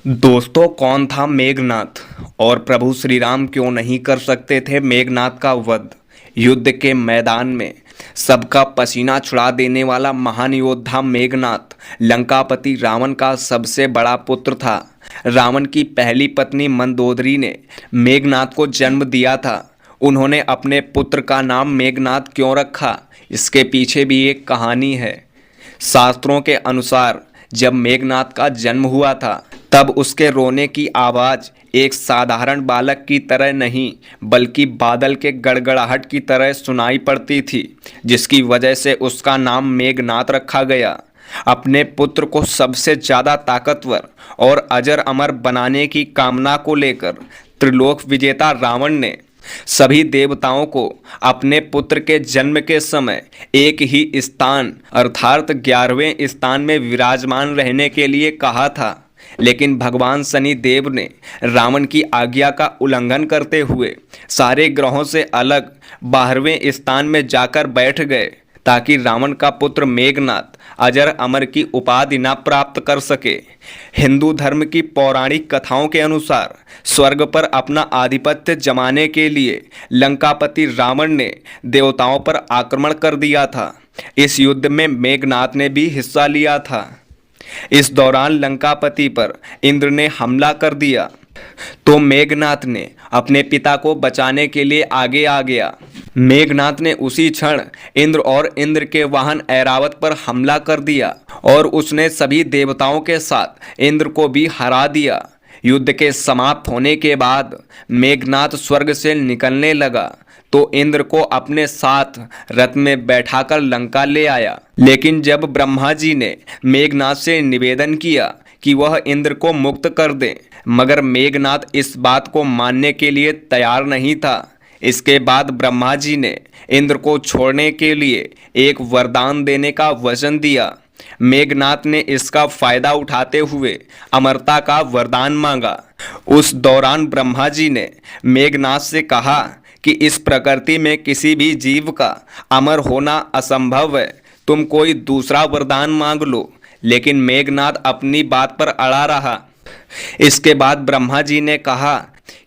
दोस्तों, कौन था मेघनाथ और प्रभु श्री राम क्यों नहीं कर सकते थे मेघनाथ का वध। युद्ध के मैदान में सबका पसीना छुड़ा देने वाला महान योद्धा मेघनाथ लंकापति रावण का सबसे बड़ा पुत्र था। रावण की पहली पत्नी मंदोदरी ने मेघनाथ को जन्म दिया था। उन्होंने अपने पुत्र का नाम मेघनाथ क्यों रखा, इसके पीछे भी एक कहानी है। शास्त्रों के अनुसार जब मेघनाथ का जन्म हुआ था तब उसके रोने की आवाज़ एक साधारण बालक की तरह नहीं बल्कि बादल के गड़गड़ाहट की तरह सुनाई पड़ती थी, जिसकी वजह से उसका नाम मेघनाथ रखा गया। अपने पुत्र को सबसे ज़्यादा ताकतवर और अजर अमर बनाने की कामना को लेकर त्रिलोक विजेता रावण ने सभी देवताओं को अपने पुत्र के जन्म के समय एक ही स्थान अर्थात 11वें स्थान में विराजमान रहने के लिए कहा था। लेकिन भगवान शनि देव ने रावण की आज्ञा का उल्लंघन करते हुए सारे ग्रहों से अलग 12वें स्थान में जाकर बैठ गए ताकि रावण का पुत्र मेघनाथ अजर अमर की उपाधि न प्राप्त कर सके। हिंदू धर्म की पौराणिक कथाओं के अनुसार स्वर्ग पर अपना आधिपत्य जमाने के लिए लंकापति रावण ने देवताओं पर आक्रमण कर दिया था। इस युद्ध में मेघनाथ ने भी हिस्सा लिया था। इस दौरान लंकापति पर इंद्र ने हमला कर दिया तो मेघनाथ ने अपने पिता को बचाने के लिए आगे आ गया। मेघनाथ ने उसी क्षण इंद्र और इंद्र के वाहन ऐरावत पर हमला कर दिया और उसने सभी देवताओं के साथ इंद्र को भी हरा दिया। युद्ध के समाप्त होने के बाद मेघनाथ स्वर्ग से निकलने लगा तो इंद्र को अपने साथ रथ में बैठाकर लंका ले आया। लेकिन जब ब्रह्मा जी ने मेघनाथ से निवेदन किया कि वह इंद्र को मुक्त कर दे, मगर मेघनाथ इस बात को मानने के लिए तैयार नहीं था। इसके बाद ब्रह्मा जी ने इंद्र को छोड़ने के लिए एक वरदान देने का वचन दिया। मेघनाथ ने इसका फायदा उठाते हुए अमरता का वरदान मांगा। उस दौरान ब्रह्मा जी ने मेघनाथ से कहा कि इस प्रकृति में किसी भी जीव का अमर होना असंभव है, तुम कोई दूसरा वरदान मांग लो। लेकिन मेघनाथ अपनी बात पर अड़ा रहा। इसके बाद ब्रह्मा जी ने कहा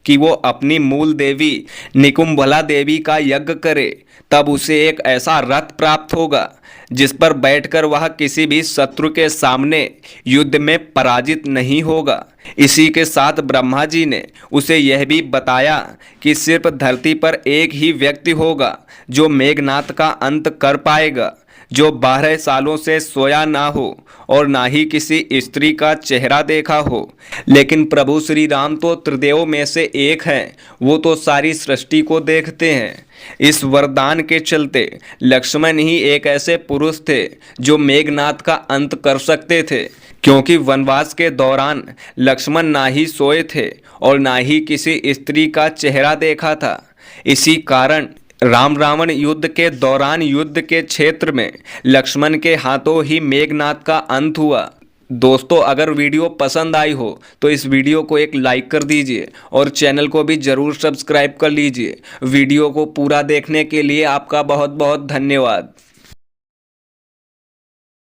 कि वो अपनी मूल देवी निकुंभला देवी का यज्ञ करे, तब उसे एक ऐसा रथ प्राप्त होगा जिस पर बैठकर वह किसी भी शत्रु के सामने युद्ध में पराजित नहीं होगा। इसी के साथ ब्रह्मा जी ने उसे यह भी बताया कि सिर्फ धरती पर एक ही व्यक्ति होगा जो मेघनाथ का अंत कर पाएगा, जो 12 सालों से सोया ना हो और ना ही किसी स्त्री का चेहरा देखा हो। लेकिन प्रभु श्री राम तो त्रिदेव में से एक हैं, वो तो सारी सृष्टि को देखते हैं। इस वरदान के चलते लक्ष्मण ही एक ऐसे पुरुष थे जो मेघनाथ का अंत कर सकते थे, क्योंकि वनवास के दौरान लक्ष्मण ना ही सोए थे और ना ही किसी स्त्री का चेहरा देखा था। इसी कारण राम रावण युद्ध के दौरान युद्ध के क्षेत्र में लक्ष्मण के हाथों ही मेघनाथ का अंत हुआ। दोस्तों, अगर वीडियो पसंद आई हो तो इस वीडियो को एक लाइक कर दीजिए और चैनल को भी ज़रूर सब्सक्राइब कर लीजिए। वीडियो को पूरा देखने के लिए आपका बहुत बहुत धन्यवाद।